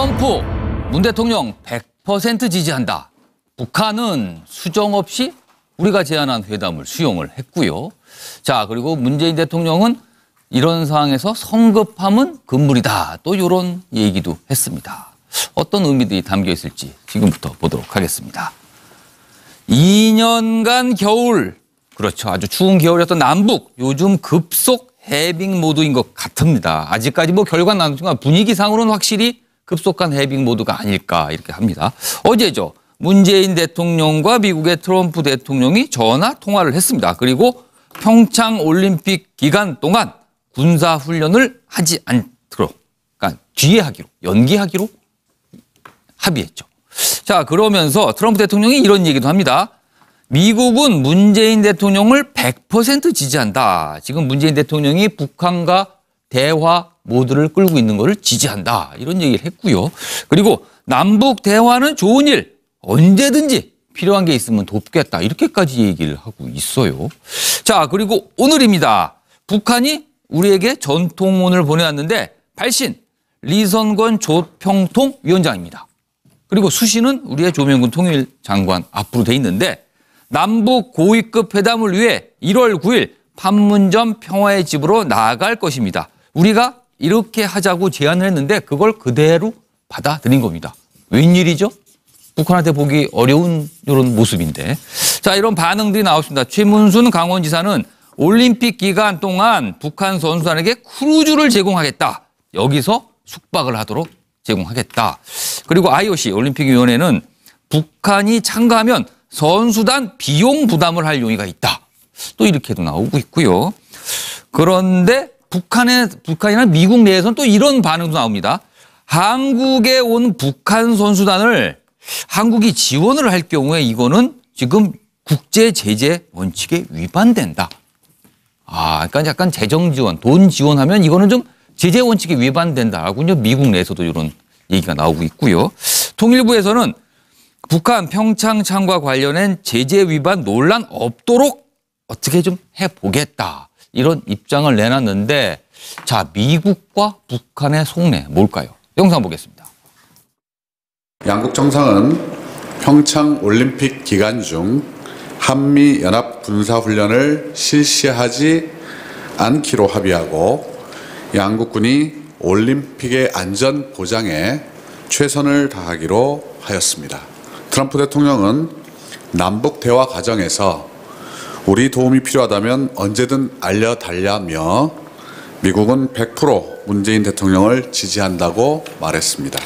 트럼프 문 대통령 100% 지지한다. 북한은 수정 없이 우리가 제안한 회담을 수용을 했고요. 자, 그리고 문재인 대통령은 이런 상황에서 성급함은 금물이다. 또 이런 얘기도 했습니다. 어떤 의미들이 담겨 있을지 지금부터 보도록 하겠습니다. 2년간 겨울, 그렇죠. 아주 추운 겨울이었던 남북, 요즘 급속 해빙 모드인 것 같습니다. 아직까지 뭐 결과는 나왔지만 분위기상으로는 확실히 급속한 해빙 모드가 아닐까 이렇게 합니다. 어제죠. 문재인 대통령과 미국의 트럼프 대통령이 전화 통화를 했습니다. 그리고 평창 올림픽 기간 동안 군사 훈련을 하지 않도록, 그러니까 뒤에 하기로, 연기하기로 합의했죠. 자, 그러면서 트럼프 대통령이 이런 얘기도 합니다. 미국은 문재인 대통령을 100% 지지한다. 지금 문재인 대통령이 북한과 대화 모드를 끌고 있는 것을 지지한다. 이런 얘기를 했고요. 그리고 남북 대화는 좋은 일, 언제든지 필요한 게 있으면 돕겠다. 이렇게까지 얘기를 하고 있어요. 자, 그리고 오늘입니다. 북한이 우리에게 전통문을 보내왔는데 발신 리선권 조평통 위원장입니다. 그리고 수신은 우리의 조명근 통일장관 앞으로 돼 있는데 남북 고위급 회담을 위해 1월 9일 판문점 평화의 집으로 나아갈 것입니다. 우리가 이렇게 하자고 제안을 했는데 그걸 그대로 받아들인 겁니다. 웬일이죠? 북한한테 보기 어려운 이런 모습인데. 자, 이런 반응들이 나왔습니다. 최문순 강원지사는 올림픽 기간 동안 북한 선수단에게 크루즈를 제공하겠다. 여기서 숙박을 하도록 제공하겠다. 그리고 IOC 올림픽위원회는 북한이 참가하면 선수단 비용 부담을 할 용의가 있다. 또 이렇게도 나오고 있고요. 그런데 북한이나 미국 내에서는 또 이런 반응도 나옵니다. 한국에 온 북한 선수단을 한국이 지원을 할 경우에 이거는 지금 국제 제재 원칙에 위반된다. 그러니까 약간 재정 지원, 돈 지원하면 이거는 좀 제재 원칙에 위반된다라고 미국 내에서도 이런 얘기가 나오고 있고요. 통일부에서는 북한 평창 참과 관련된 제재 위반 논란 없도록 어떻게 좀 해보겠다. 이런 입장을 내놨는데 자, 미국과 북한의 속내 뭘까요? 영상 보겠습니다. 양국 정상은 평창 올림픽 기간 중 한미 연합 군사훈련을 실시하지 않기로 합의하고 양국군이 올림픽의 안전 보장에 최선을 다하기로 하였습니다. 트럼프 대통령은 남북 대화 과정에서 우리 도움이 필요하다면 언제든 알려달라며 미국은 100% 문재인 대통령을 지지한다고 말했습니다.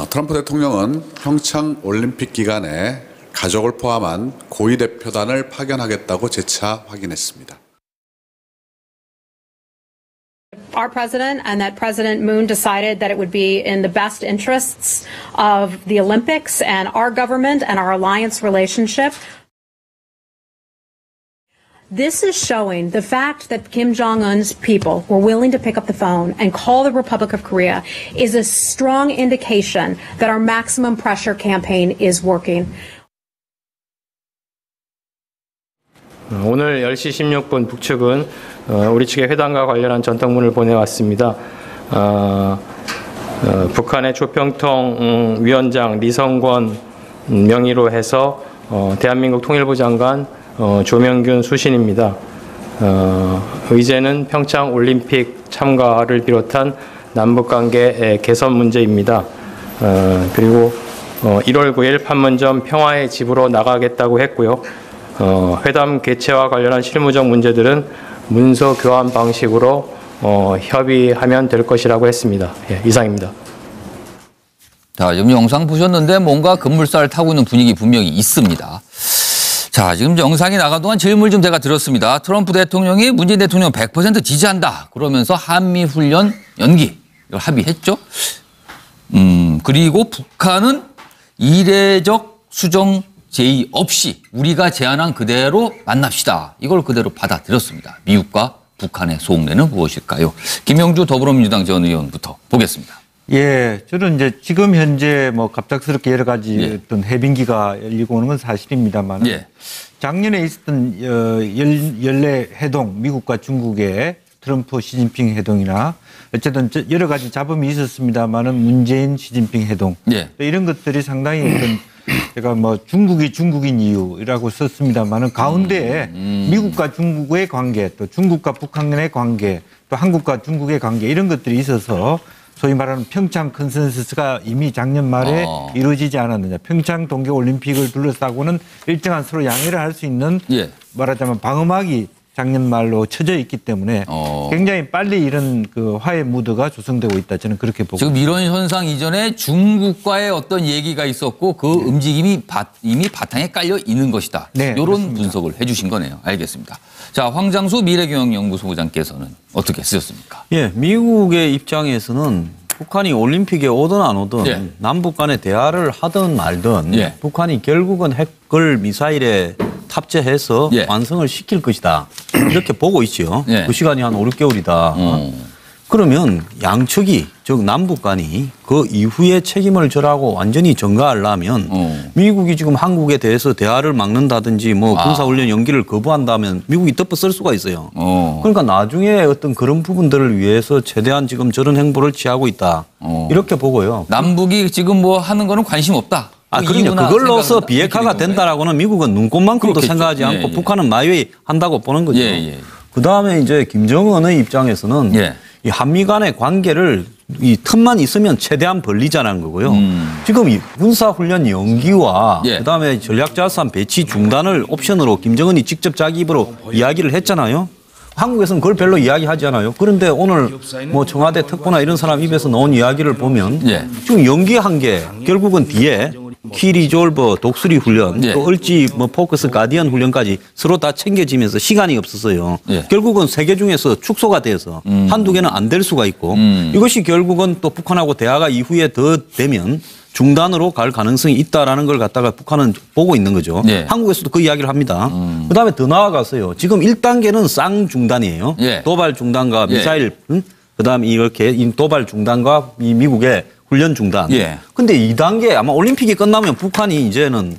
트럼프 대통령은 평창 올림픽 기간에 가족을 포함한 고위 대표단을 파견하겠다고 재차 확인했습니다. Our president and that President Moon decided that it would be in the best interests of the Olympics and our government and our alliance relationship. This is showing the fact that Kim Jong-un's people were willing to pick up the phone and call the Republic of Korea is a strong indication that our maximum pressure campaign is working. 오늘 10시 16분 북측은 우리 측의 회담과 관련한 전통문을 보내왔습니다. 북한의 조평통 위원장 리선권 명의로 해서 대한민국 통일부 장관 조명균 수신입니다. 의제는 평창 올림픽 참가를 비롯한 남북관계 개선 문제입니다. 그리고 1월 9일 판문점 평화의 집으로 나가겠다고 했고요. 회담 개최와 관련한 실무적 문제들은 문서 교환 방식으로 협의하면 될 것이라고 했습니다. 예, 이상입니다. 자, 지금 영상 보셨는데 뭔가 급물살 타고 있는 분위기 분명히 있습니다. 자, 지금 영상이 나간 동안 질문을 좀 제가 드렸습니다. 트럼프 대통령이 문재인 대통령 100% 지지한다. 그러면서 한미훈련 연기 이걸 합의했죠. 그리고 북한은 이례적 수정 제의 없이 우리가 제안한 그대로 만납시다. 이걸 그대로 받아들였습니다. 미국과 북한의 속내는 무엇일까요? 김영주 더불어민주당 전 의원부터 보겠습니다. 예, 저는 이제 지금 현재 뭐 갑작스럽게 여러 가지 어떤 해빙기가 열리고 오는 건 사실입니다만 작년에 있었던 연례 회동 미국과 중국의 트럼프 시진핑 회동이나 어쨌든 여러 가지 잡음이 있었습니다만은 문재인 시진핑 회동 예. 또 이런 것들이 상당히 어떤 제가 뭐 중국이 중국인 이유라고 썼습니다만은 가운데에 미국과 중국의 관계 또 중국과 북한의 관계 또 한국과 중국의 관계 이런 것들이 있어서 소위 말하는 평창 컨센서스가 이미 작년 말에 이루어지지 않았느냐. 평창 동계올림픽을 둘러싸고는 일정한 서로 양해를 할 수 있는 예. 말하자면 방어막이 작년 말로 쳐져 있기 때문에 굉장히 빨리 이런 그 화해 무드가 조성되고 있다. 저는 그렇게 보고 지금 이런 현상 이전에 중국과의 어떤 얘기가 있었고 그 움직임이 이미 바탕에 깔려 있는 것이다. 네, 이런 그렇습니다. 분석을 해 주신 거네요. 알겠습니다. 자, 황장수 미래경영연구소장께서는 어떻게 쓰셨습니까? 예, 미국의 입장에서는 북한이 올림픽에 오든 안 오든 예. 남북 간에 대화를 하든 말든 예. 북한이 결국은 핵을 미사일에 탑재해서 예. 완성을 시킬 것이다. 이렇게 보고 있죠. 예. 그 시간이 한 5, 6개월이다. 그러면 양측이 즉 남북 간이 그 이후에 책임을 져라고 완전히 전가하려면 미국이 지금 한국에 대해서 대화를 막는다든지 뭐 군사훈련 연기를 거부한다면 미국이 덮어 쓸 수가 있어요. 그러니까 나중에 어떤 그런 부분들을 위해서 최대한 지금 저런 행보를 취하고 있다. 이렇게 보고요. 남북이 지금 뭐 하는 거는 관심 없다. 아, 그 그럼요. 이유나 그걸로서 생각은 비핵화가 이렇게 된 된다라고는 미국은 눈꼽만큼도 그렇겠죠. 생각하지 않고 예, 예. 북한은 마이웨이 한다고 보는 거죠. 예, 예. 그다음에 이제 김정은의 입장에서는 예. 이 한미 간의 관계를 이 틈만 있으면 최대한 벌리자는 거고요. 지금 이 군사훈련 연기와 예. 그다음에 전략자산 배치 중단을 옵션으로 김정은이 직접 자기 입으로 이야기를 했잖아요. 한국에서는 그걸 별로 이야기하지 않아요. 그런데 오늘 뭐 청와대 특보나 이런 사람 입에서 나온 이야기를 보면 예. 지금 연기한 게 결국은 뒤에 키리졸버 독수리 훈련 예. 또 을지 뭐 포커스 가디언 훈련까지 서로 다 챙겨지면서 시간이 없었어요. 예. 결국은 세 개 중에서 축소가 돼서 한두 개는 안 될 수가 있고 이것이 결국은 또 북한하고 대화가 이후에 더 되면 중단으로 갈 가능성이 있다라는 걸 갖다가 북한은 보고 있는 거죠. 예. 한국에서도 그 이야기를 합니다. 그다음에 더 나아가서요. 지금 1단계는 쌍중단이에요. 예. 도발 중단과 예. 미사일 그다음에 이렇게 이 도발 중단과 이 미국의 훈련 중단. 예. 근데 2단계 아마 올림픽이 끝나면 북한이 이제는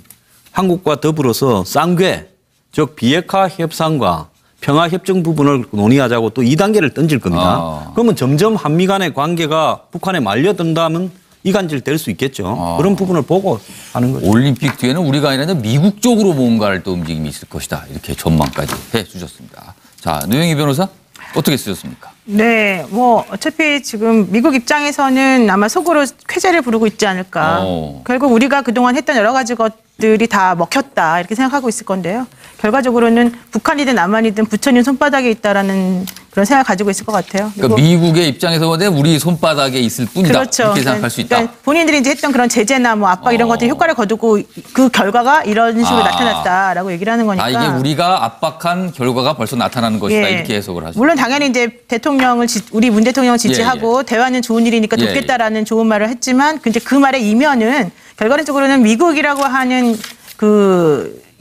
한국과 더불어서 쌍궤 즉 비핵화 협상과 평화 협정 부분을 논의하자고 또 2단계를 던질 겁니다. 그러면 점점 한미 간의 관계가 북한에 말려든다면 이간질 될 수 있겠죠. 그런 부분을 보고 하는 거죠. 올림픽 뒤에는 우리가 아니라 미국 쪽으로 뭔가를 또 움직임이 있을 것이다. 이렇게 전망까지 해 주셨습니다. 자, 노영희 변호사 어떻게 쓰셨습니까? 네, 뭐 어차피 지금 미국 입장에서는 아마 속으로 쾌재를 부르고 있지 않을까. 결국 우리가 그동안 했던 여러 가지 것들이 다 먹혔다 이렇게 생각하고 있을 건데요. 결과적으로는 북한이든 남한이든 부처님 손바닥에 있다라는 그런 생각을 가지고 있을 것 같아요. 그러니까 미국의 입장에서 보면 우리 손바닥에 있을 뿐이다. 그렇죠. 이렇게 생각할 수 있다. 그러니까 본인들이 이제 했던 그런 제재나 뭐 압박 이런 것들이 효과를 거두고 그 결과가 이런 식으로 나타났다라고 얘기를 하는 거니까. 이게 우리가 압박한 결과가 벌써 나타나는 것이다. 예. 이렇게 해석을 하죠. 물론 당연히 이제 우리 문 대통령을 지지하고 대화는 좋은 일이니까 예, 돕겠다라는 좋은 말을 했지만 근데 그 말의 이면은 결과적으로는 미국이라고 하는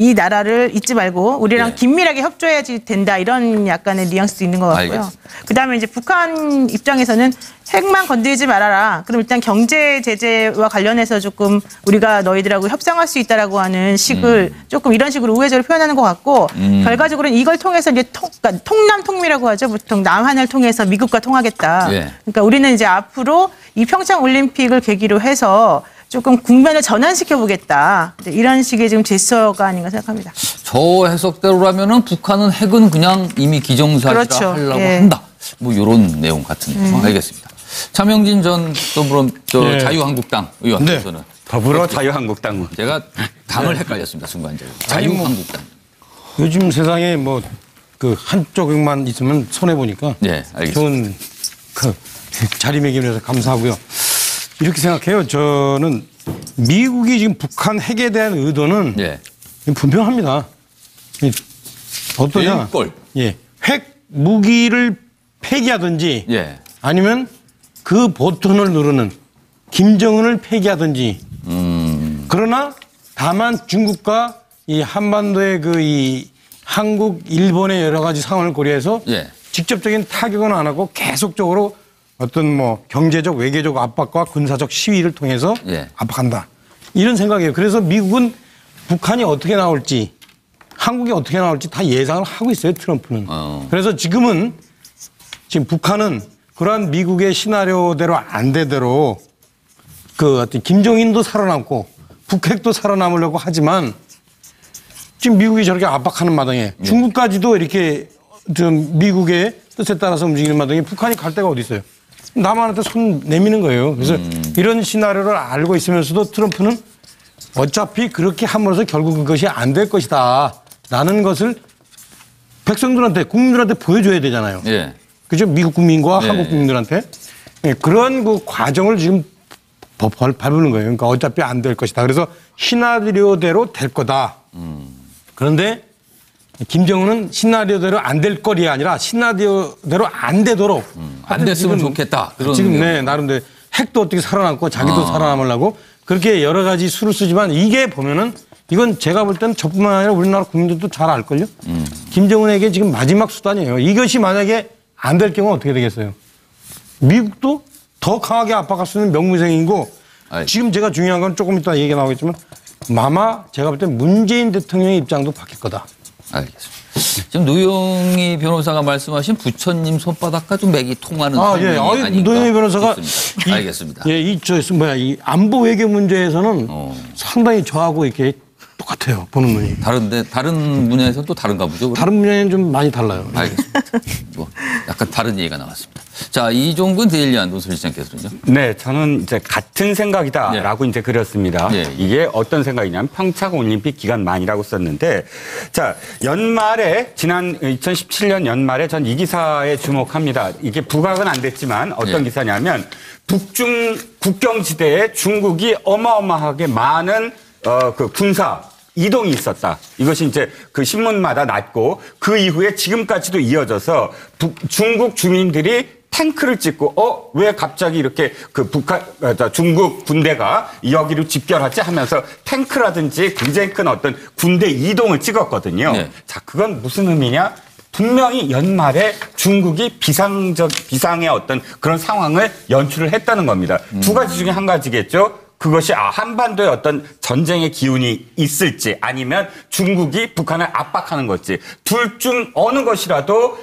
이 나라를 잊지 말고 우리랑 예. 긴밀하게 협조해야지 된다 이런 약간의 뉘앙스도 있는 것 같고요. 알겠습니다. 그다음에 이제 북한 입장에서는 핵만 건드리지 말아라. 그럼 일단 경제 제재와 관련해서 조금 우리가 너희들하고 협상할 수 있다라고 하는 식을 조금 이런 식으로 우회적으로 표현하는 것 같고 결과적으로는 이걸 통해서 이제 그러니까 통남통미라고 하죠. 보통 남한을 통해서 미국과 통하겠다. 예. 그러니까 우리는 이제 앞으로 이 평창 올림픽을 계기로 해서 조금 국면을 전환시켜 보겠다. 이런 식의 지금 제스처가 아닌가 생각합니다. 저 해석대로라면은 북한은 핵은 그냥 이미 기정사실화 그렇죠. 하려고 예. 한다. 뭐 이런 내용 같은데요. 알겠습니다. 차명진 전 예. 자유한국당 의원께서는 더불어 자유한국당. 제가 당을 헷갈렸습니다. 순간적으로. 자유한국당. 요즘 세상에 뭐 그 한쪽만 있으면 손해 보니까 네, 알겠습니다. 좋은 그 자리매김해서 감사하고요. 이렇게 생각해요. 저는 미국이 지금 북한 핵에 대한 의도는 예. 분명합니다. 어떠냐? 꼴. 예, 핵 무기를 폐기하든지 예. 아니면 그 버튼을 누르는 김정은을 폐기하든지. 그러나 다만 중국과 이 한반도의 이 한국, 일본의 여러 가지 상황을 고려해서 예. 직접적인 타격은 안 하고 계속적으로 어떤 뭐 경제적, 외교적 압박과 군사적 시위를 통해서 예. 압박한다. 이런 생각이에요. 그래서 미국은 북한이 어떻게 나올지, 한국이 어떻게 나올지 다 예상을 하고 있어요, 트럼프는. 그래서 지금은 지금 북한은 그러한 미국의 시나리오대로 안 되대로 그 어떤 김정인도 살아남고 북핵도 살아남으려고 하지만 지금 미국이 저렇게 압박하는 마당에 중국까지도 이렇게 좀 미국의 뜻에 따라서 움직이는 마당에 북한이 갈 데가 어디 있어요? 남한한테 손 내미는 거예요. 그래서 이런 시나리오를 알고 있으면서도 트럼프는 어차피 그렇게 함으로써 결국 그것이 안 될 것이다 라는 것을 백성들한테 국민들한테 보여줘야 되잖아요. 예. 그죠? 미국 국민과 네. 한국 국민들한테 그런 그 과정을 지금 밟는 거예요. 그러니까 어차피 안 될 것이다. 그래서 시나리오대로 될 거다. 그런데 김정은은 시나리오대로 안 될 거리 아니라 시나리오대로 안 되도록 안 됐으면 좋겠다. 그런 지금 의견. 네 나름대로 핵도 어떻게 살아남고 자기도 살아남으려고 그렇게 여러 가지 수를 쓰지만 이게 보면은 이건 제가 볼 때는 저뿐만 아니라 우리나라 국민들도 잘 알걸요. 김정은에게 지금 마지막 수단이에요. 이것이 만약에 안 될 경우 어떻게 되겠어요? 미국도 더 강하게 압박할 수 있는 명무생이고 지금 제가 중요한 건 조금 이따 얘기가 나오겠지만 아마 제가 볼 때 문재인 대통령의 입장도 바뀔 거다. 알겠습니다. 지금 노영희 변호사가 말씀하신 부처님 손바닥과 좀 맥이 통하는 예. 아닌가 노영희 변호사가 싶습니다. 알겠습니다. 이 안보 외교 문제에서는 상당히 저하고 이렇게 똑같아요. 보는 눈이. 다른 분야에서는 또 다른가 보죠? 그럼? 다른 분야에는 좀 많이 달라요. 알겠습니다. 뭐 약간 다른 얘기가 나왔습니다. 자, 이종근 데일리안 노설시장께서는요. 네, 저는 이제 같은 생각이다라고 이제 그렸습니다. 예. 이게 어떤 생각이냐면 평창 올림픽 기간 만이라고 썼는데, 자 연말에 지난 2017년 연말에 전 이 기사에 주목합니다. 이게 부각은 안 됐지만 어떤 기사냐면 북중 국경지대에 중국이 어마어마하게 많은 그 군사 이동이 있었다. 이것이 이제 그 신문마다 났고 그 이후에 지금까지도 이어져서 중국 주민들이 탱크를 찍고 왜 갑자기 이렇게 그 중국 군대가 여기로 집결하지 하면서 탱크라든지 굉장히 큰 어떤 군대 이동을 찍었거든요. 네. 자, 그건 무슨 의미냐? 분명히 연말에 중국이 비상의 어떤 그런 상황을 연출을 했다는 겁니다. 두 가지 중에 한 가지겠죠. 그것이 한반도에 어떤 전쟁의 기운이 있을지 아니면 중국이 북한을 압박하는 것지 둘 중 어느 것이라도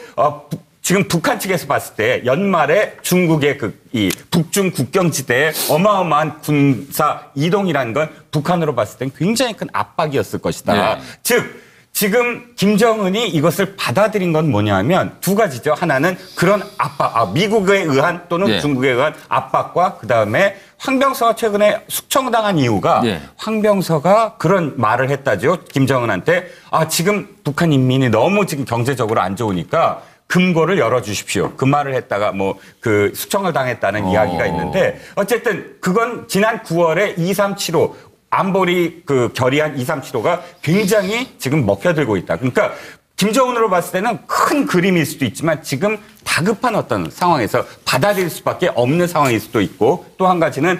지금 북한 측에서 봤을 때 연말에 중국의 이 북중 국경지대에 어마어마한 군사 이동이라는 건 북한으로 봤을 땐 굉장히 큰 압박이었을 것이다. 네. 즉 지금 김정은이 이것을 받아들인 건 뭐냐면 두 가지죠. 하나는 그런 압박, 미국에 의한 또는 네. 중국에 의한 압박과 그다음에 황병서가 최근에 숙청당한 이유가 네. 황병서가 그런 말을 했다죠. 김정은한테 지금 북한 인민이 너무 지금 경제적으로 안 좋으니까 금고를 열어주십시오. 그 말을 했다가 그 숙청을 당했다는 이야기가 있는데 어쨌든 그건 지난 9월에 2375 안보리 그 결의안 2375가 굉장히 지금 먹혀들고 있다. 그러니까 김정은으로 봤을 때는 큰 그림일 수도 있지만 지금 다급한 어떤 상황에서 받아들일 수밖에 없는 상황일 수도 있고 또 한 가지는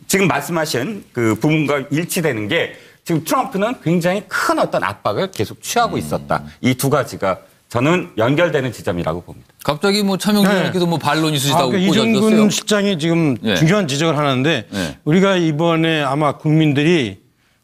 지금 말씀하신 그 부분과 일치되는 게 지금 트럼프는 굉장히 큰 어떤 압박을 계속 취하고 있었다. 이 두 가지가 저는 연결되는 지점이라고 봅니다. 갑자기 차명진님께도 반론 있으시다고 그러니까 꽂아줬어요. 이종근 실장이 지금 네. 중요한 지적을 하는데 네. 우리가 이번에 아마 국민들이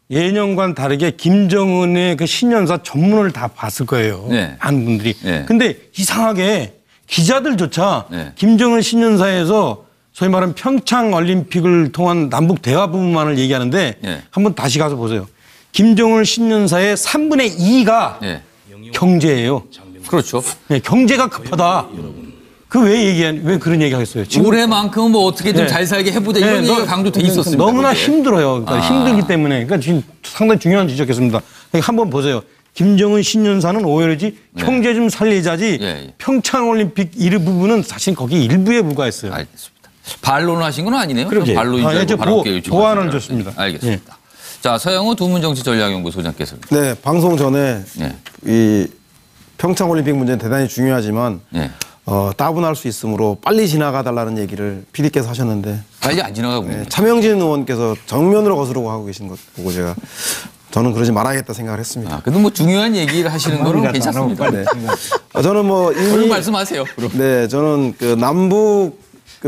예년과는 다르게 김정은의 그 신년사 전문을 다 봤을 거예요. 네. 많은 분들이. 네. 근데 이상하게 기자들조차 네. 김정은 신년사에서 소위 말하는 평창 올림픽을 통한 남북 대화 부분만을 얘기하는데 네. 한번 다시 가서 보세요. 김정은 신년사의 3분의 2가 네. 경제예요. 그렇죠. 네, 경제가 급하다. 왜 그런 얘기 하겠어요? 올해만큼은 어떻게든 잘 살게 해보자 이런 얘기가 강조돼 있었습니다. 너무나 그게. 힘들어요. 그러니까 힘들기 때문에. 그러니까 지금 상당히 중요한 지적했습니다. 그러니까 한번 보세요. 김정은 신년사는 오히려지 경제 좀 살리자지 예. 평창올림픽 일부분은 사실 거기 일부에 불과했어요. 알겠습니다. 반론을 하신 건 아니네요. 그러게. 반론인 줄 알고 바로 보완을 줬습니다. 알겠습니다. 자, 서영호 두문정치전략연구 소장께서. 네, 방송 전에 네. 이 평창올림픽 문제는 대단히 중요하지만 네. 따분할 수 있으므로 빨리 지나가달라는 얘기를 PD께서 하셨는데 빨리 안 지나가고 있네요. 차명진 의원께서 정면으로 거스르고 하고 계신 것 보고 저는 그러지 말아야겠다 생각을 했습니다. 그래도 중요한 얘기를 하시는 거는 괜찮습니다. 네. 저는 이미 이미 말씀하세요. 그럼. 네, 저는 그 남북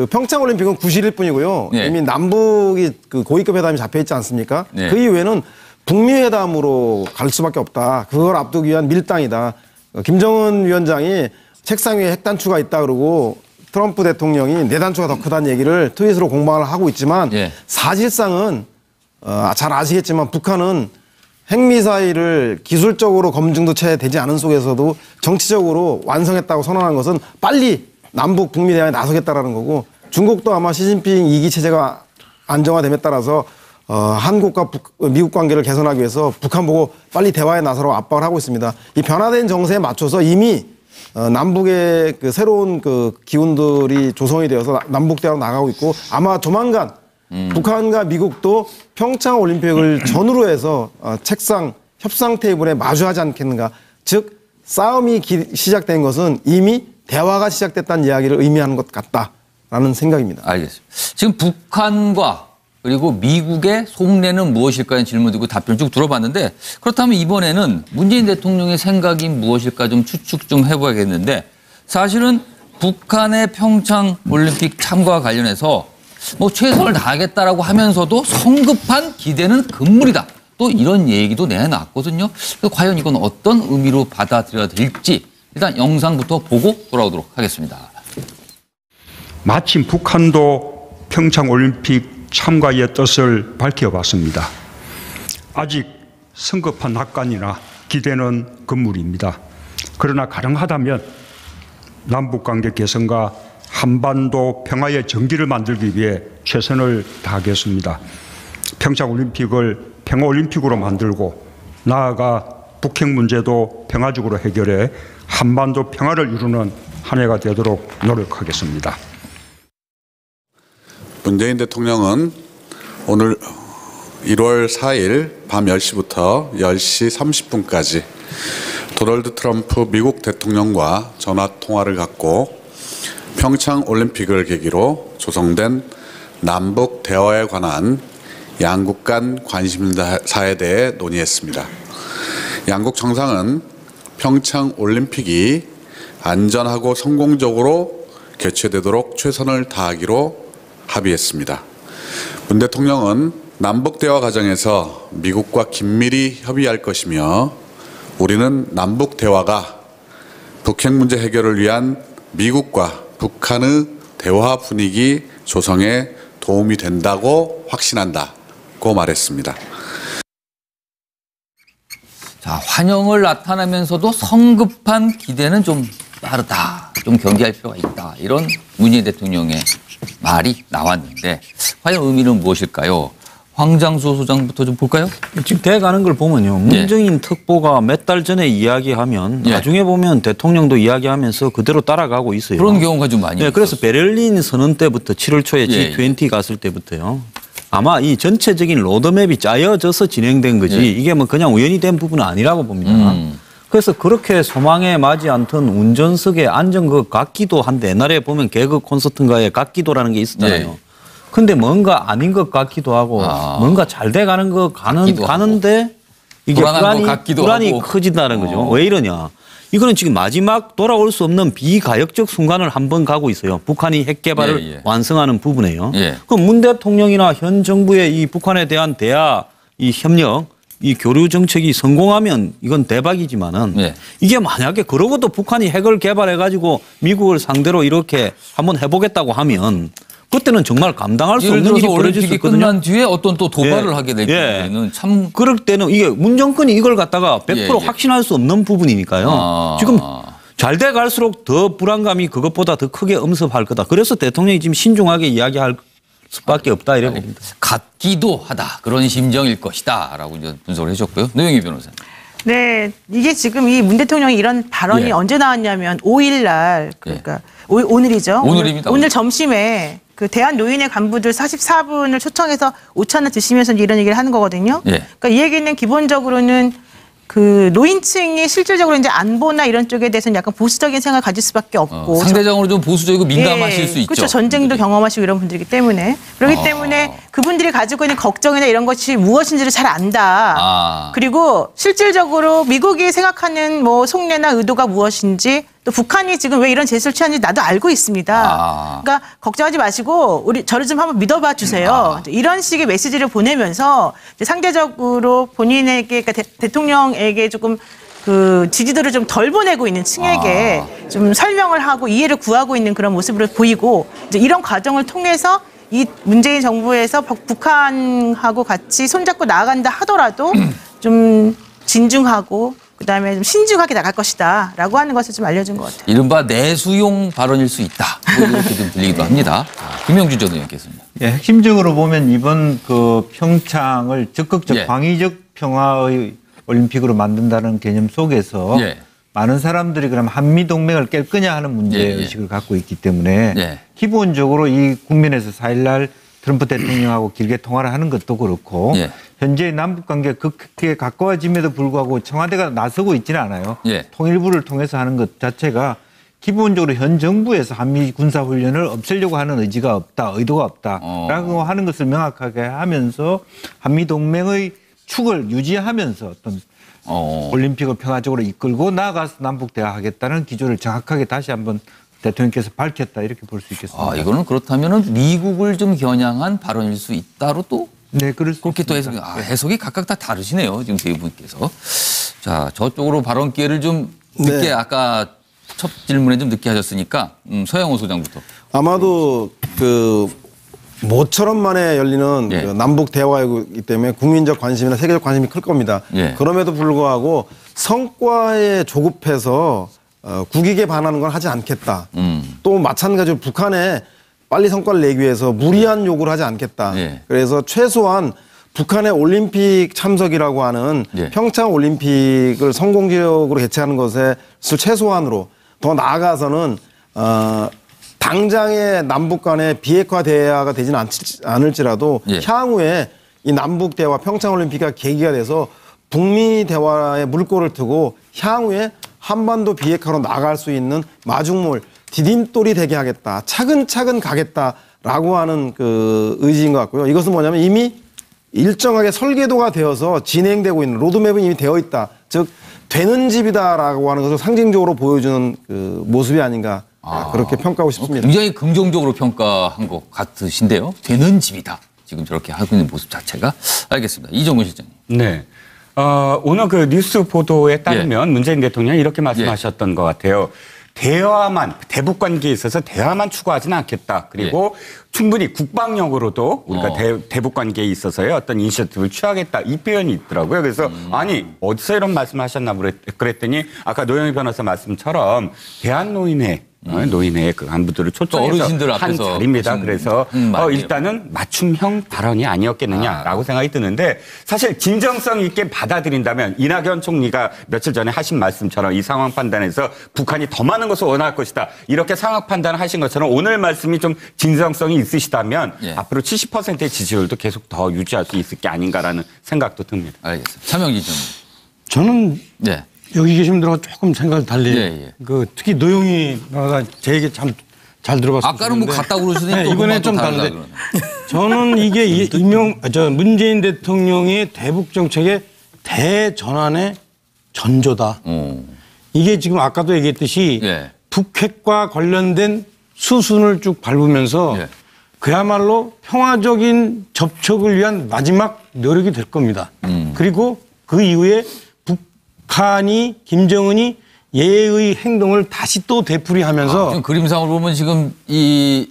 평창올림픽은 9실일 뿐이고요. 네. 이미 남북이 그 고위급 회담이 잡혀 있지 않습니까? 네. 그 이후에는 북미 회담으로 갈 수밖에 없다. 그걸 앞두기 위한 밀당이다. 김정은 위원장이 책상 위에 핵단추가 있다 그러고 트럼프 대통령이 내단추가 더 크다는 얘기를 트윗으로 공방을 하고 있지만 예. 사실상은 잘 아시겠지만 북한은 핵미사일을 기술적으로 검증도 채 되지 않은 속에서도 정치적으로 완성했다고 선언한 것은 빨리 남북 북미 대화에 나서겠다라는 거고 중국도 아마 시진핑 2기 체제가 안정화됨에 따라서 한국과 미국 관계를 개선하기 위해서 북한 보고 빨리 대화에 나서라고 압박을 하고 있습니다. 이 변화된 정세에 맞춰서 이미 남북의 그 새로운 그 기운들이 조성이 되어서 남북 대화로 나가고 있고 아마 조만간 북한과 미국도 평창 올림픽을 전후로 해서 책상 협상 테이블에 마주하지 않겠는가. 즉 싸움이 시작된 것은 이미 대화가 시작됐다는 이야기를 의미하는 것 같다라는 생각입니다. 알겠습니다. 지금 북한과 그리고 미국의 속내는 무엇일까라는 질문 드리고 답변 쭉 들어봤는데 그렇다면 이번에는 문재인 대통령의 생각이 무엇일까 좀 추측 좀 해봐야겠는데 사실은 북한의 평창 올림픽 참가와 관련해서 뭐 최선을 다하겠다라고 하면서도 성급한 기대는 금물이다. 또 이런 얘기도 내놨거든요. 그래서 과연 이건 어떤 의미로 받아들여야 될지 일단 영상부터 보고 돌아오도록 하겠습니다. 마침 북한도 평창올림픽 참가의 뜻을 밝혀봤습니다. 아직 성급한 낙관이나 기대는 금물입니다. 그러나 가능하다면 남북관계 개선과 한반도 평화의 정기를 만들기 위해 최선을 다하겠습니다. 평창올림픽을 평화올림픽으로 만들고 나아가 북핵 문제도 평화적으로 해결해 한반도 평화를 이루는 한 해가 되도록 노력하겠습니다. 문재인 대통령은 오늘 1월 4일 밤 10시부터 10시 30분까지 도널드 트럼프 미국 대통령과 전화통화를 갖고 평창 올림픽을 계기로 조성된 남북 대화에 관한 양국 간 관심사에 대해 논의했습니다. 양국 정상은 평창 올림픽이 안전하고 성공적으로 개최되도록 최선을 다하기로 합의했습니다. 문 대통령은 남북 대화 과정에서 미국과 긴밀히 협의할 것이며 우리는 남북 대화가 북핵 문제 해결을 위한 미국과 북한의 대화 분위기 조성에 도움이 된다고 확신한다고 말했습니다. 자, 환영을 나타내면서도 성급한 기대는 좀 빠르다, 좀 경계할 필요가 있다. 이런 문재인 대통령의 말이 나왔는데 과연 의미는 무엇일까요? 황장수 소장부터 좀 볼까요? 지금 돼가는 걸 보면요. 문재인 특보가 몇 달 전에 이야기하면 나중에 보면 대통령도 이야기하면서 그대로 따라가고 있어요. 그런 경우가 좀 많이 있어요. 그래서 베를린 선언 때부터 7월 초에 G20 갔을 때부터요. 아마 이 전체적인 로드맵이 짜여져서 진행된 거지 이게 뭐 그냥 우연히 된 부분은 아니라고 봅니다. 그래서 그렇게 소망에 맞지 않던 운전석에 앉은 것 같기도 한데 옛날에 보면 개그 콘서트인가에 같기도라는 게 있었잖아요. 근데 뭔가 아닌 것 같기도 하고 뭔가 잘 돼가는 것 가는데 이게 불안이 커진다는 거죠. 왜 이러냐. 이거는 지금 마지막 돌아올 수 없는 비가역적 순간을 한번 가고 있어요. 북한이 핵 개발을 완성하는 부분에요. 그럼 문 대통령이나 현 정부의 이 북한에 대한 대화, 이 협력, 이 교류 정책이 성공하면 이건 대박이지만은 이게 만약에 그러고도 북한이 핵을 개발해가지고 미국을 상대로 이렇게 한번 해보겠다고 하면 그때는 정말 감당할 수 없는 일이 벌어질 수 있거든요. 끝난 뒤에 어떤 또 도발을 하게 될 경우에는 참 그럴 때는 이게 문 정권이 이걸 갖다가 100% 확신할 수 없는 부분이니까요. 지금 잘 돼 갈수록 더 불안감이 그것보다 더 크게 엄습할 거다. 그래서 대통령이 지금 신중하게 이야기할 수밖에 없다 이래 봅니다. 같기도 하다. 그런 심정일 것이다라고 이제 분석을 해주셨고요. 노영희 변호사님. 네, 이게 지금 이 문 대통령이 이런 발언이 언제 나왔냐면 5일 날 그러니까 오늘이죠. 오늘입니다. 오늘 점심에 그 대한노인회 간부들 44분을 초청해서 오찬을 드시면서 이런 얘기를 하는 거거든요. 그러니까 이 얘기는 기본적으로는 그 노인층이 실질적으로 이제 안보나 이런 쪽에 대해서는 약간 보수적인 생각을 가질 수밖에 없고 상대적으로 좀 보수적이고 민감하실 수 있죠. 그렇죠. 전쟁도 경험하시고 이런 분들이기 때문에 그렇기 때문에 그분들이 가지고 있는 걱정이나 이런 것이 무엇인지를 잘 안다. 그리고 실질적으로 미국이 생각하는 뭐 속내나 의도가 무엇인지 또 북한이 지금 왜 이런 제스를 취하는지 나도 알고 있습니다. 그러니까 걱정하지 마시고 우리 저를 좀 한번 믿어봐 주세요. 이런 식의 메시지를 보내면서 이제 상대적으로 본인에게 그러니까 대통령에게 조금 그 지지도를 좀 덜 보내고 있는 층에게 좀 설명을 하고 이해를 구하고 있는 그런 모습으로 보이고 이제 이런 과정을 통해서 이 문재인 정부에서 북한하고 같이 손잡고 나아간다 하더라도 좀 진중하고 그다음에 좀 신중하게 나갈 것이다라고 하는 것을 좀 알려준 것 같아요. 이른바 내수용 발언일 수 있다. 뭐 이렇게 좀 들리기도 합니다. 김영주 전 의원께서는. 예, 핵심적으로 보면 이번 그 평창을 적극적 예. 광의적 평화의 올림픽으로 만든다는 개념 속에서 예. 많은 사람들이 그럼 한미 동맹을 깰 거냐 하는 문제 의식을 갖고 있기 때문에 예. 기본적으로 이 국면에서 4일날 트럼프 대통령하고 길게 통화를 하는 것도 그렇고 예. 현재 남북 관계가 극히 가까워짐에도 불구하고 청와대가 나서고 있지는 않아요. 예. 통일부를 통해서 하는 것 자체가 기본적으로 현 정부에서 한미 군사 훈련을 없애려고 하는 의지가 없다, 의도가 없다라고 하는 것을 명확하게 하면서 한미 동맹의 축을 유지하면서 어떤 올림픽을 평화적으로 이끌고 나아가서 남북 대화하겠다는 기조를 정확하게 다시 한번 대통령께서 밝혔다 이렇게 볼 수 있겠습니다. 이거는 그렇다면은 미국을 좀 겨냥한 발언일 수 있다로 또 네, 그렇게 또 해석이 각각 다 다르시네요. 지금 세 분께서. 자, 저쪽으로 발언 기회를 좀 늦게 네. 아까 첫 질문에 좀 늦게 하셨으니까 서영호 소장부터. 아마도 그 모처럼 만에 열리는 예. 그 남북 대화이기 때문에 국민적 관심이나 세계적 관심이 클 겁니다. 예. 그럼에도 불구하고 성과에 조급해서 국익에 반하는 건 하지 않겠다. 또 마찬가지로 북한에 빨리 성과를 내기 위해서 무리한 요구를 하지 않겠다. 예. 그래서 최소한 북한의 올림픽 참석이라고 하는 예. 평창 올림픽을 성공적으로 개최하는 것을 최소한으로 더 나아가서는 당장의 남북 간의 비핵화 대화가 되지는 않을지라도 예. 향후에 이 남북 대화 평창 올림픽이 계기가 돼서 북미 대화에 물꼬를 트고 향후에 한반도 비핵화로 나갈 수 있는 마중물 디딤돌이 되게 하겠다. 차근차근 가겠다라고 하는 그 의지인 것 같고요. 이것은 뭐냐면 이미 일정하게 설계도가 되어서 진행되고 있는 로드맵은 이미 되어 있다. 즉 되는 집이다라고 하는 것을 상징적으로 보여주는 그 모습이 아닌가 그렇게 평가하고 싶습니다. 굉장히 긍정적으로 평가한 것 같으신데요. 되는 집이다. 지금 저렇게 하고 있는 모습 자체가. 알겠습니다. 이정훈 실장님. 네. 오늘 그 뉴스 보도에 따르면 문재인 대통령이 이렇게 말씀하셨던 것 같아요. 대화만, 대북 관계에 있어서 대화만 추구하지는 않겠다. 그리고 충분히 국방력으로도 우리가 대북 관계에 있어서의 어떤 이니셔티브를 취하겠다. 이 표현이 있더라고요. 그래서 아니, 어디서 이런 말씀을 하셨나 그랬더니 아까 노영희 변호사 말씀처럼 대한노인회 노인회 그 간부들을 초청해서 어르신들 한 앞에서 자리입니다. 그래서 말이에요. 일단은 맞춤형 발언이 아니었겠느냐라고 생각이 드는데 사실 진정성 있게 받아들인다면 이낙연 총리가 며칠 전에 하신 말씀처럼 이 상황 판단에서 북한이 더 많은 것을 원할 것이다. 이렇게 상황 판단을 하신 것처럼 오늘 말씀이 좀 진정성이 있으시다면 앞으로 70%의 지지율도 계속 더 유지할 수 있을 게 아닌가라는 생각도 듭니다. 알겠습니다. 차명지 전. 저는 네. 여기 계신 분들하고 조금 생각을 달리. 예. 그 특히 노영희가 제 얘기 참 잘 들어봤어요. 아까는 뭐 갔다 그러시더니 네, 또 이번에 좀 다른데. 저는 이게 문재인 대통령의 대북 정책의 대전환의 전조다. 이게 지금 아까도 얘기했듯이 북핵과 관련된 수순을 쭉 밟으면서 그야말로 평화적인 접촉을 위한 마지막 노력이 될 겁니다. 그리고 그 이후에 북한이 김정은이 예의 행동을 다시 또 되풀이하면서 지금 그림상으로 보면 지금 이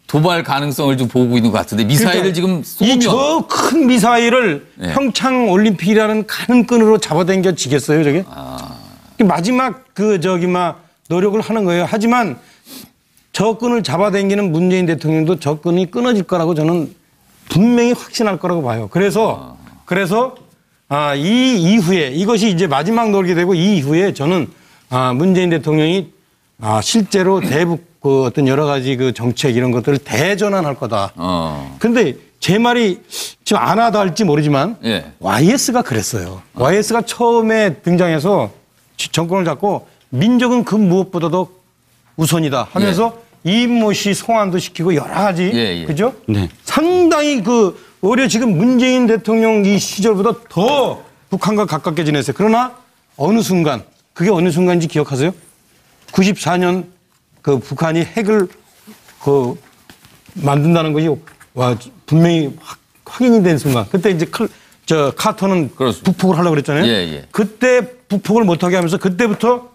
도발 가능성을 좀 보고 있는 것 같은데 미사일을 지금 쏘면 이 저 큰 미사일을 평창 올림픽이라는 가는 끈으로 잡아당겨지겠어요, 저게? 마지막 노력을 하는 거예요. 하지만 저 끈을 잡아당기는 문재인 대통령도 저 끈이 끊어질 거라고 저는 분명히 확신할 거라고 봐요. 그래서 이 이후에 이것이 이제 마지막 노력이 되고 이 이후에 저는 문재인 대통령이 실제로 대북 그 어떤 여러 가지 그 정책 이런 것들을 대전환할 거다. 그런데 제 말이 지금 안 하다 할지 모르지만 YS가 그랬어요. YS가 처음에 등장해서 정권을 잡고 민족은 그 무엇보다도 우선이다 하면서 이인모 씨 송환도 시키고 여러 가지 그죠? 네. 상당히 오히려 지금 문재인 대통령 이 시절보다 더 북한과 가깝게 지냈어요. 그러나 어느 순간 그게 어느 순간인지 기억하세요? 94년 그 북한이 핵을 만든다는 것이 분명히 확인이 된 순간. 그때 이제 카터는 북폭을 하려고 그랬잖아요. 그때 북폭을 못하게 하면서 그때부터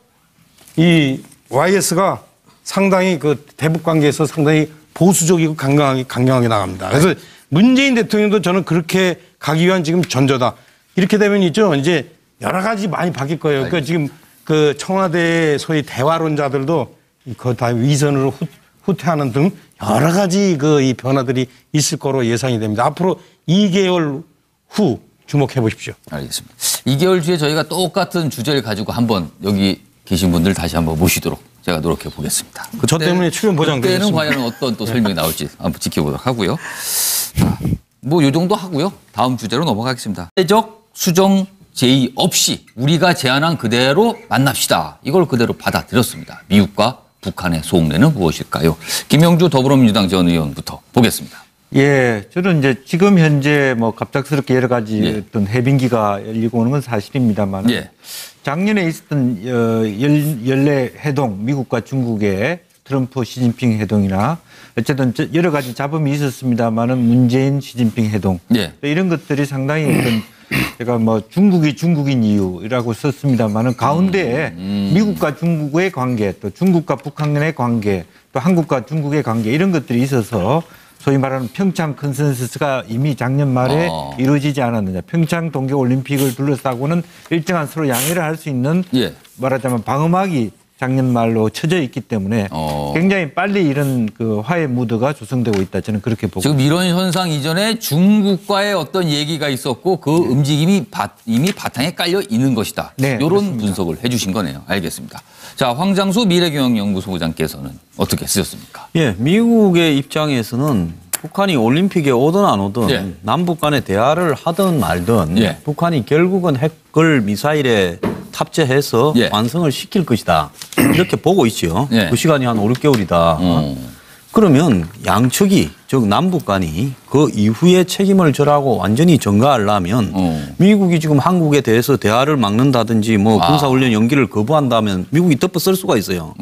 이 YS가 상당히 그 대북 관계에서 상당히 보수적이고 강경하게 나갑니다. 그래서 문재인 대통령도 저는 그렇게 가기 위한 지금 전조다. 이렇게 되면 있죠. 이제 여러 가지 많이 바뀔 거예요. 그러니까 지금 그 청와대 소위 대화론자들도 그 다 위선으로 후퇴하는 등 여러 가지 그 이 변화들이 있을 거로 예상이 됩니다. 앞으로 2개월 후 주목해 보십시오. 알겠습니다. 2개월 뒤에 저희가 똑같은 주제를 가지고 한번 여기 계신 분들 다시 한번 모시도록 제가 노력해 보겠습니다. 저 때문에 출연 보장되겠습니다. 그때는 과연 어떤 또 설명이 나올지 한번 지켜보도록 하고요. 뭐 요 정도 하고요. 다음 주제로 넘어가겠습니다. 사회적 수정 제의 없이 우리가 제안한 그대로 만납시다. 이걸 그대로 받아들였습니다. 미국과 북한의 속내는 무엇일까요? 김영주 더불어민주당 전 의원부터 보겠습니다. 예, 저는 이제 지금 현재 뭐 갑작스럽게 여러 가지 예. 어떤 해빙기가 열리고 오는 건 사실입니다만 예. 작년에 있었던 연례 회동, 미국과 중국의 트럼프 시진핑 회동이나 어쨌든 여러 가지 잡음이 있었습니다만은 문재인 시진핑 회동 예. 이런 것들이 상당히 어떤 제가 뭐 중국이 중국인 이유라고 썼습니다만은 가운데에 미국과 중국의 관계 또 중국과 북한 간의 관계 또 한국과 중국의 관계 이런 것들이 있어서 소위 말하는 평창 컨센서스가 이미 작년 말에 이루어지지 않았느냐. 평창 동계올림픽을 둘러싸고는 일정한 서로 양해를 할 수 있는 예. 말하자면 방어막이 작년 말로 쳐져 있기 때문에 굉장히 빨리 이런 그 화해 무드가 조성되고 있다. 저는 그렇게 보고 지금 이런 현상 이전에 중국과의 어떤 얘기가 있었고 그 움직임이 이미 바탕에 깔려 있는 것이다. 네, 이런 그렇습니다. 분석을 해 주신 거네요. 알겠습니다. 자, 황장수 미래경영연구소장께서는 어떻게 쓰셨습니까? 예, 미국의 입장에서는 북한이 올림픽에 오든 안 오든 예. 남북 간의 대화를 하든 말든 예. 북한이 결국은 핵을 미사일에 탑재해서 예. 완성을 시킬 것이다. 이렇게 보고 있죠. 예. 그 시간이 한 5, 6개월이다. 그러면 양측이 즉 남북 간이 그 이후에 책임을 져라고 완전히 전가하려면 미국이 지금 한국에 대해서 대화를 막는다든지 뭐 군사훈련 연기를 거부한다면 미국이 덮어 쓸 수가 있어요.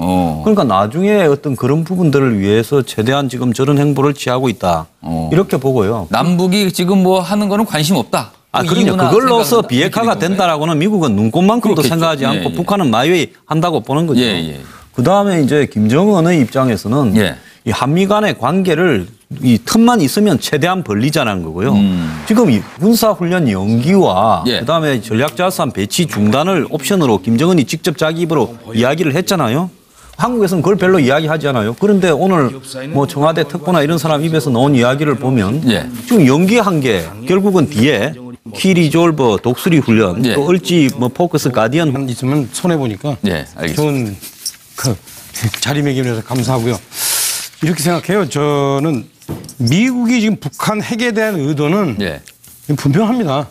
그러니까 나중에 어떤 그런 부분들을 위해서 최대한 지금 저런 행보를 취하고 있다. 이렇게 보고요. 남북이 지금 뭐 하는 거는 관심 없다. 그럼요. 그걸로서 비핵화가 된다라고는 미국은 눈꼽만큼도 그렇겠죠. 생각하지 않고 예, 예. 북한은 마이웨이 한다고 보는 거죠. 예, 예. 그다음에 이제 김정은의 입장에서는 예. 이 한미 간의 관계를 이 틈만 있으면 최대한 벌리자는 거고요. 지금 이 군사훈련 연기와 예. 그다음에 전략자산 배치 중단을 옵션으로 김정은이 직접 자기 입으로 이야기를 했잖아요. 한국에서는 그걸 별로 이야기하지 않아요. 그런데 오늘 뭐 청와대 특보나 이런 사람 입에서 나온 이야기를 보면 예. 지금 연기한 게 결국은 뒤에 키 리졸버 독수리 훈련 예. 또 을지 뭐 포커스 가디언 있으면 손해 보니까 예, 알겠습니다. 좋은 그 자리매김을 해서 감사하고요. 이렇게 생각해요. 저는 미국이 지금 북한 핵에 대한 의도는 예. 분명합니다.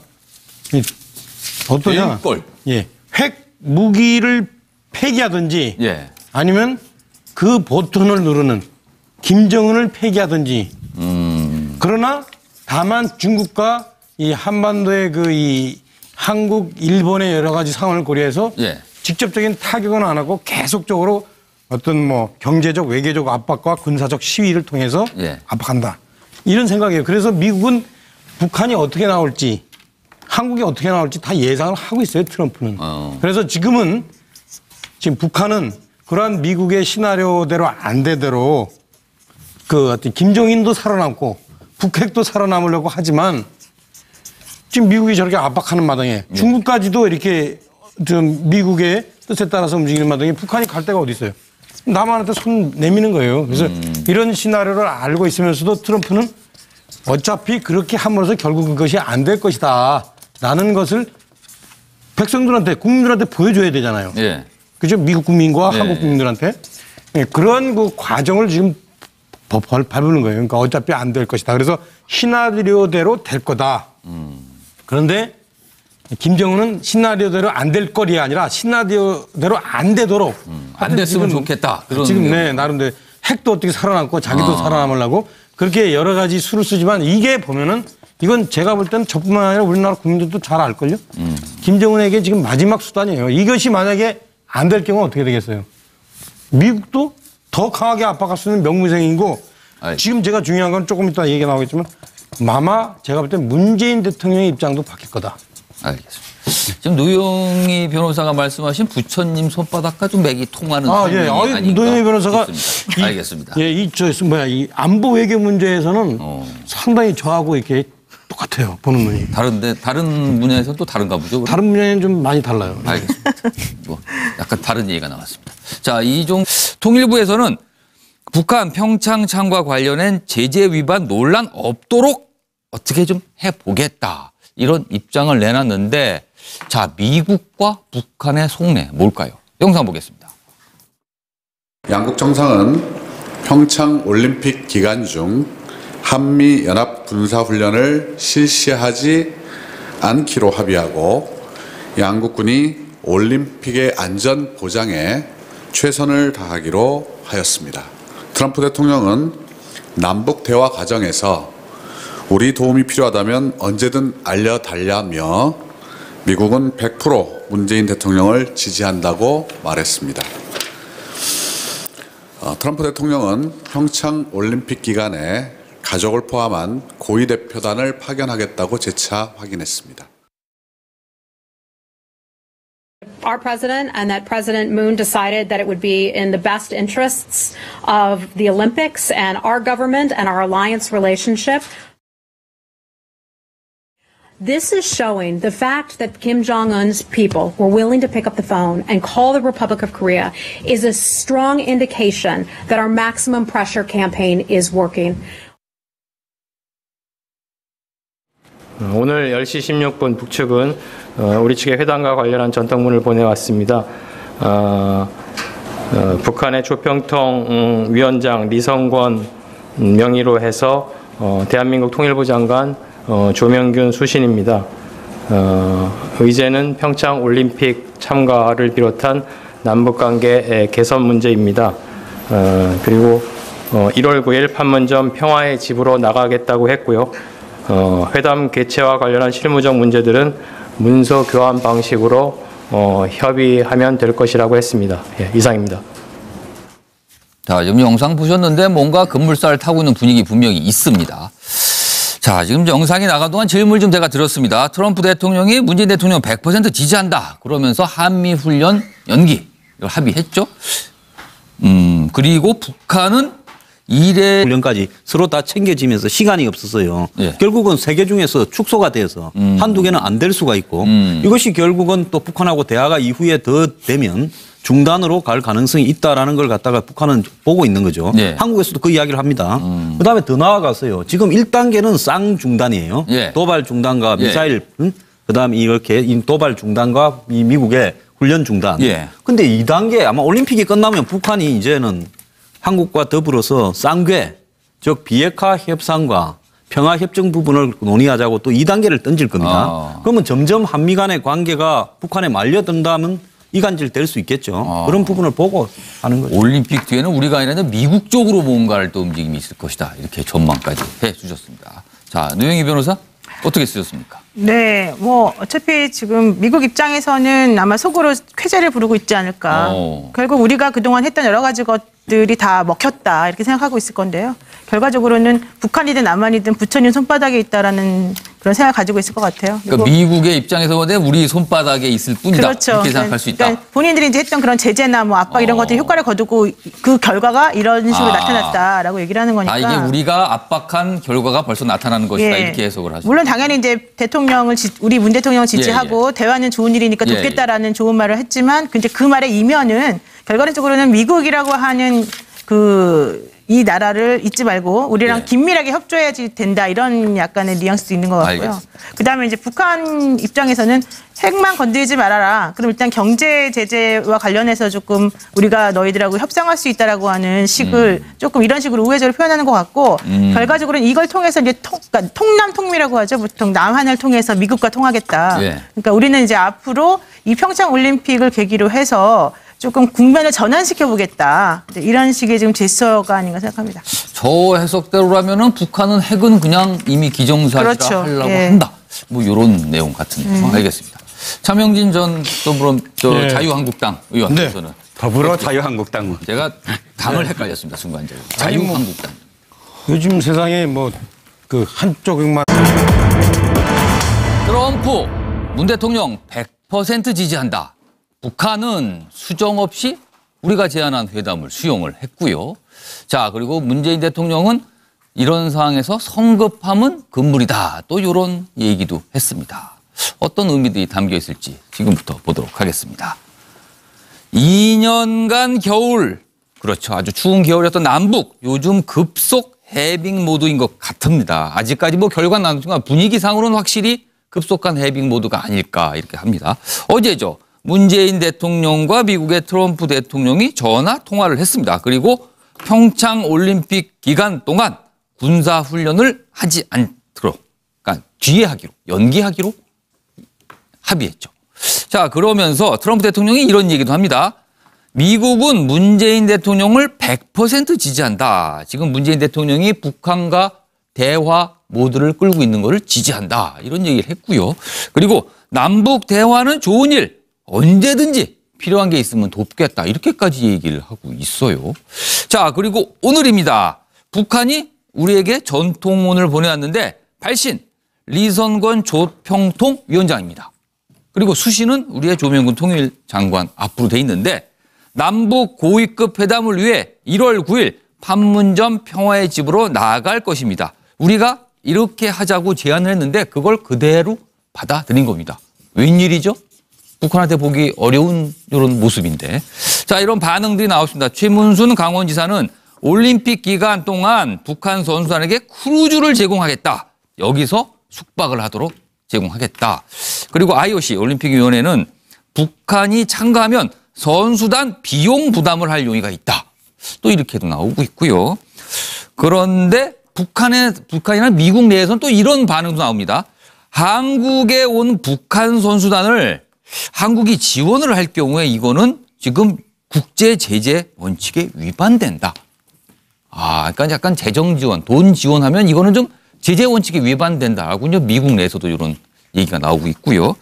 어떠냐? 꼴. 예, 핵 무기를 폐기하든지 예. 아니면 그 버튼을 누르는 김정은을 폐기하든지. 그러나 다만 중국과 이 한반도의 그 이 한국, 일본의 여러 가지 상황을 고려해서 예. 직접적인 타격은 안 하고 계속적으로 어떤 뭐 경제적, 외교적 압박과 군사적 시위를 통해서 예. 압박한다. 이런 생각이에요. 그래서 미국은 북한이 어떻게 나올지, 한국이 어떻게 나올지 다 예상을 하고 있어요, 트럼프는. 그래서 지금 북한은 그러한 미국의 시나리오대로 안 되대로 그 어떤 김정인도 살아남고 북핵도 살아남으려고 하지만 지금 미국이 저렇게 압박하는 마당에 중국까지도 이렇게 좀 미국의 뜻에 따라서 움직이는 마당에 북한이 갈 데가 어디 있어요? 남한한테 손 내미는 거예요. 그래서 이런 시나리오를 알고 있으면서도 트럼프는 어차피 그렇게 함으로써 결국 그것이 안 될 것이다. 라는 것을 백성들한테, 국민들한테 보여줘야 되잖아요. 예. 그죠? 미국 국민과 예. 한국 국민들한테. 예, 그런 그 과정을 지금 밟는 거예요. 그러니까 어차피 안 될 것이다. 그래서 시나리오대로 될 거다. 그런데 김정은은 시나리오대로 안 될 거리 아니라 시나리오대로 안 되도록. 안 됐으면 좋겠다. 그런 지금 의견. 네, 나름대로 핵도 어떻게 살아남고 자기도 살아남으려고 그렇게 여러 가지 수를 쓰지만 이게 보면은 이건 제가 볼 때는 저뿐만 아니라 우리나라 국민들도 잘 알걸요. 김정은에게 지금 마지막 수단이에요. 이것이 만약에 안 될 경우는 어떻게 되겠어요? 미국도 더 강하게 압박할 수 있는 명무생이고 지금 제가 중요한 건 조금 이따 얘기가 나오겠지만 아마 제가 볼 때 문재인 대통령의 입장도 바뀔 거다. 알겠습니다. 지금 노영희 변호사가 말씀하신 부처님 손바닥과 좀 맥이 통하는 상황이 아닌가 노영희 변호사가 싶습니다. 알겠습니다. 예, 이 안보 외교 문제에서는 상당히 저하고 이렇게 똑같아요. 보는 눈이. 다른 분야에서는 또 다른가 보죠? 다른 분야는 좀 많이 달라요. 알겠습니다. 뭐 약간 다른 얘기가 나왔습니다. 자, 이종 통일부에서는 북한 평창 참과 관련한 제재 위반 논란 없도록 어떻게 좀 해보겠다. 이런 입장을 내놨는데, 자, 미국과 북한의 속내 뭘까요? 영상 보겠습니다. 양국 정상은 평창 올림픽 기간 중 한미 연합 군사 훈련을 실시하지 않기로 합의하고 양국군이 올림픽의 안전 보장에 최선을 다하기로 하였습니다. 트럼프 대통령은 남북 대화 과정에서 우리 도움이 필요하다면 언제든 알려달라며 미국은 100% 문재인 대통령을 지지한다고 말했습니다. 트럼프 대통령은 평창 올림픽 기간에 가족을 포함한 고위 대표단을 파견하겠다고 재차 확인했습니다. Our president and that President Moon decided that it would be in the best interests of the Olympics and our government and our alliance relationship. This is showing the fact that Kim Jong-un's people were willing to pick up the phone and call the Republic of Korea is a strong indication that our maximum pressure campaign is working. 오늘 10시 16분 북측은 우리 측의 회담과 관련한 전통문을 보내왔습니다. 북한의 조평통 위원장 리성권 명의로 해서 대한민국 통일부 장관 조명균 수신입니다. 의제는 평창 올림픽 참가를 비롯한 남북관계 개선 문제입니다. 그리고 1월 9일 판문점 평화의 집으로 나가겠다고 했고요. 회담 개최와 관련한 실무적 문제들은 문서 교환 방식으로 협의하면 될 것이라고 했습니다. 예, 이상입니다. 자, 지금 영상 보셨는데 뭔가 급물살 타고 있는 분위기 분명히 있습니다. 자, 지금 영상이 나간 동안 질문을 좀 제가 드렸습니다. 트럼프 대통령이 문재인 대통령 100% 지지한다. 그러면서 한미훈련 연기 이걸 합의했죠. 그리고 북한은 이래 훈련까지 서로 다 챙겨지면서 시간이 없었어요. 예. 결국은 세 개 중에서 축소가 돼서 한두 개는 안 될 수가 있고 이것이 결국은 또 북한하고 대화가 이후에 더 되면 중단으로 갈 가능성이 있다라는 걸 갖다가 북한은 보고 있는 거죠. 예. 한국에서도 그 이야기를 합니다. 그다음에 더 나아가서요. 지금 1단계는 쌍중단이에요. 예. 도발 중단과 예. 미사일, 그다음에 이렇게 이 도발 중단과 이 미국의 훈련 중단. 예. 근데 2단계 아마 올림픽이 끝나면 북한이 이제는 한국과 더불어서 쌍궤, 즉 비핵화 협상과 평화 협정 부분을 논의하자고 또 2단계를 던질 겁니다. 그러면 점점 한미 간의 관계가 북한에 말려든다면 이간질 될 수 있겠죠. 그런 부분을 보고 하는 거죠. 올림픽 뒤에는 우리가 아니라 미국 쪽으로 뭔가를 또 움직임이 있을 것이다. 이렇게 전망까지 해 주셨습니다. 자, 노영희 변호사 어떻게 쓰셨습니까? 네, 뭐 어차피 지금 미국 입장에서는 아마 속으로 쾌재를 부르고 있지 않을까. 결국 우리가 그동안 했던 여러 가지 것들이 다 먹혔다 이렇게 생각하고 있을 건데요. 결과적으로는 북한이든 남한이든 부처님 손바닥에 있다라는 그런 생각을 가지고 있을 것 같아요. 그러니까 미국의 입장에서 보면 우리 손바닥에 있을 뿐이다. 그렇죠. 이렇게 생각할 수 있다. 그러니까 본인들이 이제 했던 그런 제재나 뭐 압박 이런 것들이 효과를 거두고 그 결과가 이런 식으로 나타났다라고 얘기를 하는 거니까. 이게 우리가 압박한 결과가 벌써 나타나는 것이다. 예. 이렇게 해석을 하죠. 물론 당연히 이제 우리 문 대통령을 지지하고 대화는 좋은 일이니까 돕겠다라는 좋은 말을 했지만 근데 그 말의 이면은 결과적으로는 미국이라고 하는 이 나라를 잊지 말고 우리랑 긴밀하게 협조해야지 된다 이런 약간의 뉘앙스도 있는 것 같고요. 그다음에 이제 북한 입장에서는 핵만 건드리지 말아라. 그럼 일단 경제 제재와 관련해서 조금 우리가 너희들하고 협상할 수 있다라고 하는 식을 조금 이런 식으로 우회적으로 표현하는 것 같고 결과적으로는 이걸 통해서 이제 그러니까 통남통미라고 하죠. 보통 남한을 통해서 미국과 통하겠다. 그러니까 우리는 이제 앞으로 이 평창 올림픽을 계기로 해서 조금 국면을 전환시켜 보겠다. 이런 식의 지금 제스처가 아닌가 생각합니다. 저 해석대로라면은 북한은 핵은 그냥 이미 기정사실화 하려고 한다. 뭐 이런 내용 같은데요. 알겠습니다. 차명진 전 자유한국당 의원께서는 더불어 자유한국당. 제가 당을 헷갈렸습니다. 순간적으로. 자유한국당. 요즘 세상에 뭐 그 한쪽만 트럼프 문 대통령 100% 지지한다. 북한은 수정 없이 우리가 제안한 회담을 수용을 했고요. 자, 그리고 문재인 대통령은 이런 상황에서 성급함은 금물이다. 또 이런 얘기도 했습니다. 어떤 의미들이 담겨 있을지 지금부터 보도록 하겠습니다. 2년간 겨울, 그렇죠. 아주 추운 겨울이었던 남북, 요즘 급속 해빙 모드인 것 같습니다. 아직까지 뭐 결과는 안 나지만 분위기상으로는 확실히 급속한 해빙 모드가 아닐까 이렇게 합니다. 어제죠. 문재인 대통령과 미국의 트럼프 대통령이 전화 통화를 했습니다. 그리고 평창 올림픽 기간 동안 군사 훈련을 하지 않도록, 그러니까 뒤에 하기로, 연기하기로 합의했죠. 자, 그러면서 트럼프 대통령이 이런 얘기도 합니다. 미국은 문재인 대통령을 100% 지지한다. 지금 문재인 대통령이 북한과 대화 모드를 끌고 있는 것을 지지한다. 이런 얘기를 했고요. 그리고 남북 대화는 좋은 일, 언제든지 필요한 게 있으면 돕겠다. 이렇게까지 얘기를 하고 있어요. 자, 그리고 오늘입니다. 북한이 우리에게 전통문을 보내왔는데 발신 리선권 조평통 위원장입니다. 그리고 수신은 우리의 조명근 통일장관 앞으로 돼 있는데 남북 고위급 회담을 위해 1월 9일 판문점 평화의 집으로 나아갈 것입니다. 우리가 이렇게 하자고 제안을 했는데 그걸 그대로 받아들인 겁니다. 웬일이죠? 북한한테 보기 어려운 이런 모습인데. 자, 이런 반응들이 나왔습니다. 최문순 강원지사는 올림픽 기간 동안 북한 선수단에게 크루즈를 제공하겠다. 여기서 숙박을 하도록 제공하겠다. 그리고 IOC 올림픽위원회는 북한이 참가하면 선수단 비용 부담을 할 용의가 있다. 또 이렇게도 나오고 있고요. 그런데 북한이나 미국 내에서는 또 이런 반응도 나옵니다. 한국에 온 북한 선수단을 한국이 지원을 할 경우에 이거는 지금 국제 제재 원칙에 위반된다. 그러니까 약간 재정 지원, 돈 지원하면 이거는 좀 제재 원칙에 위반된다라고 미국 내에서도 이런 얘기가 나오고 있고요.